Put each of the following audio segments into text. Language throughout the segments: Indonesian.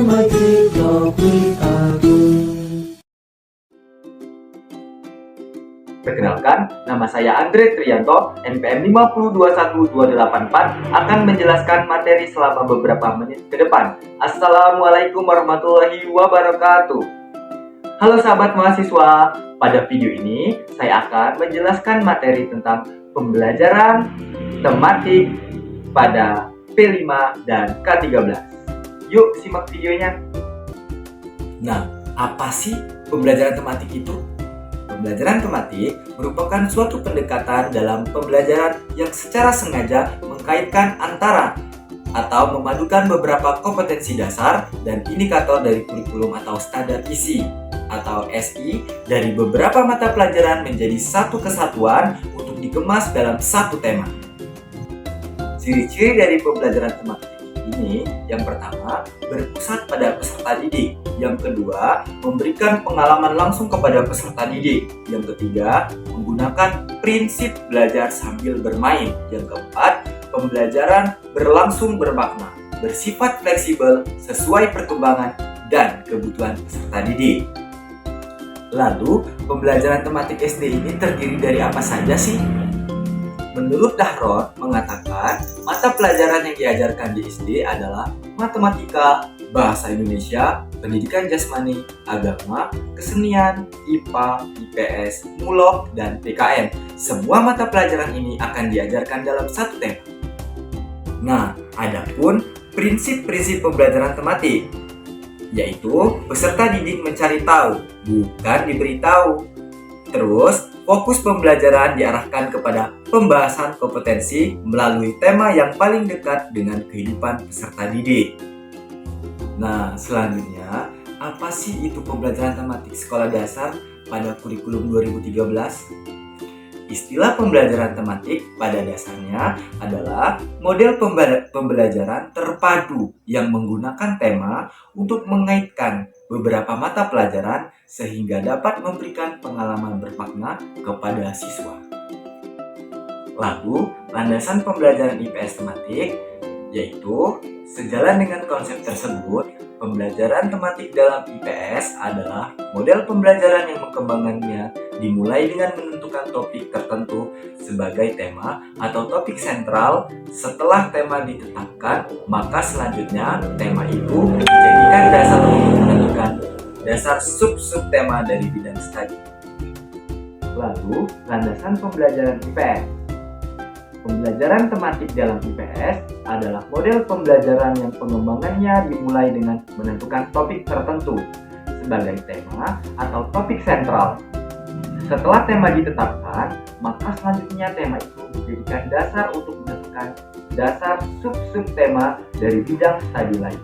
Maghrib Topik Agung. Perkenalkan, nama saya Andre Trianto, NPM 5021284 akan menjelaskan materi selama beberapa menit ke depan. Assalamualaikum warahmatullahi wabarakatuh. Halo sahabat mahasiswa, pada video ini saya akan menjelaskan materi tentang pembelajaran tematik pada P5 dan K13. Yuk simak videonya. Nah, apa sih pembelajaran tematik itu? Pembelajaran tematik merupakan suatu pendekatan dalam pembelajaran yang secara sengaja mengkaitkan antara atau memadukan beberapa kompetensi dasar dan indikator dari kurikulum atau standar isi atau SI dari beberapa mata pelajaran menjadi satu kesatuan untuk dikemas dalam satu tema. Ciri-ciri dari pembelajaran tematik ini, yang pertama, berpusat pada peserta didik. Yang kedua, memberikan pengalaman langsung kepada peserta didik. Yang ketiga, menggunakan prinsip belajar sambil bermain. Yang keempat, pembelajaran berlangsung bermakna, bersifat fleksibel, sesuai perkembangan dan kebutuhan peserta didik. Lalu, pembelajaran tematik SD ini terdiri dari apa saja sih? Menurut Dahron mengatakan, mata pelajaran yang diajarkan di SD adalah matematika, bahasa Indonesia, pendidikan jasmani, agama, kesenian, IPA, IPS, mulok, dan PKN. Semua mata pelajaran ini akan diajarkan dalam satu tema. Nah, adapun prinsip-prinsip pembelajaran tematik, yaitu peserta didik mencari tahu, bukan diberitahu. Terus, fokus pembelajaran diarahkan kepada pembahasan kompetensi melalui tema yang paling dekat dengan kehidupan peserta didik. Nah, selanjutnya, apa sih itu pembelajaran tematik sekolah dasar pada kurikulum 2013? Istilah pembelajaran tematik pada dasarnya adalah model pembelajaran terpadu yang menggunakan tema untuk mengaitkan beberapa mata pelajaran sehingga dapat memberikan pengalaman bermakna kepada siswa. Lalu, landasan pembelajaran IPS tematik, yaitu sejalan dengan konsep tersebut, pembelajaran tematik dalam IPS adalah model pembelajaran yang mengembangkannya dimulai dengan menentukan topik tertentu sebagai tema atau topik sentral. Setelah tema ditetapkan, maka selanjutnya tema itu dijadikan dasar untuk menentukan dasar sub-sub tema dari bidang studi. Lalu, landasan pembelajaran IPS. Pembelajaran tematik dalam IPS adalah model pembelajaran yang pengembangannya dimulai dengan menentukan topik tertentu sebagai tema atau topik sentral. Setelah tema ditetapkan, maka selanjutnya tema itu dijadikan dasar untuk menentukan dasar sub-sub tema dari bidang studi lain.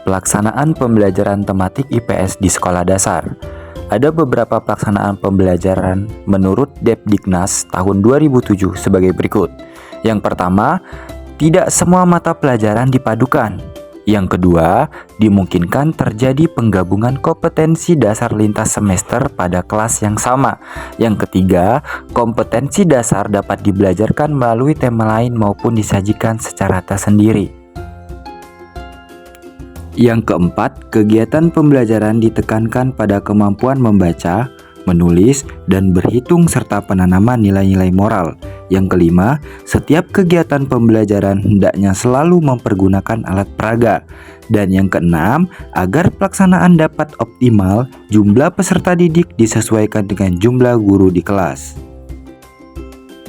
Pelaksanaan pembelajaran tematik IPS di sekolah dasar. Ada beberapa pelaksanaan pembelajaran menurut Depdiknas tahun 2007 sebagai berikut. Yang pertama, tidak semua mata pelajaran dipadukan. Yang kedua, dimungkinkan terjadi penggabungan kompetensi dasar lintas semester pada kelas yang sama. Yang ketiga, kompetensi dasar dapat dibelajarkan melalui tema lain maupun disajikan secara tersendiri. Yang keempat, kegiatan pembelajaran ditekankan pada kemampuan membaca, menulis, dan berhitung serta penanaman nilai-nilai moral. Yang kelima, setiap kegiatan pembelajaran hendaknya selalu mempergunakan alat peraga. Dan yang keenam, agar pelaksanaan dapat optimal, jumlah peserta didik disesuaikan dengan jumlah guru di kelas.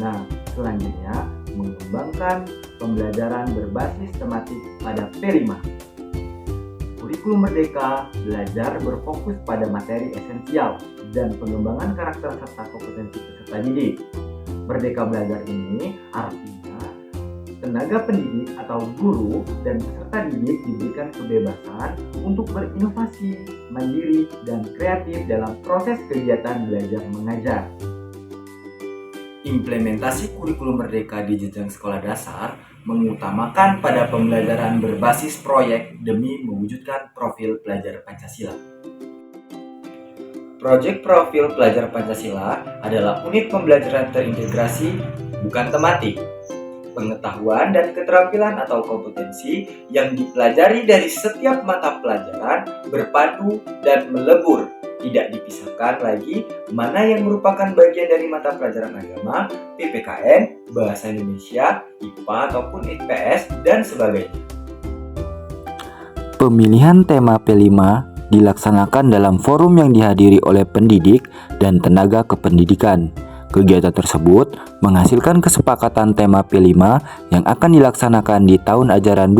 Nah, selanjutnya mengembangkan pembelajaran berbasis tematik pada P5. Kurikulum Merdeka belajar berfokus pada materi esensial dan pengembangan karakter serta kompetensi peserta didik. Merdeka belajar ini artinya tenaga pendidik atau guru dan peserta didik diberikan kebebasan untuk berinovasi, mandiri, dan kreatif dalam proses kegiatan belajar mengajar. Implementasi kurikulum Merdeka di jenjang sekolah dasar mengutamakan pada pembelajaran berbasis proyek demi mewujudkan profil pelajar Pancasila. Proyek Profil Pelajar Pancasila adalah unit pembelajaran terintegrasi, bukan tematik. pengetahuan dan keterampilan atau kompetensi yang dipelajari dari setiap mata pelajaran berpadu dan melebur. Tidak dipisahkan lagi mana yang merupakan bagian dari mata pelajaran agama, PPKN, Bahasa Indonesia, IPA ataupun IPS, dan sebagainya. Pemilihan tema P5 dilaksanakan dalam forum yang dihadiri oleh pendidik dan tenaga kependidikan. Kegiatan tersebut menghasilkan kesepakatan tema P5 yang akan dilaksanakan di tahun ajaran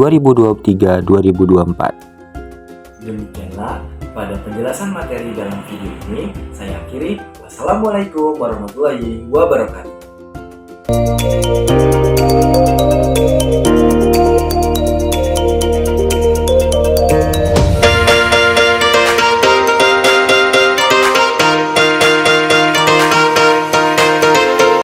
2023-2024. Demikianlah pada penjelasan materi dalam video ini. Saya akhiri. Wassalamualaikum warahmatullahi wabarakatuh.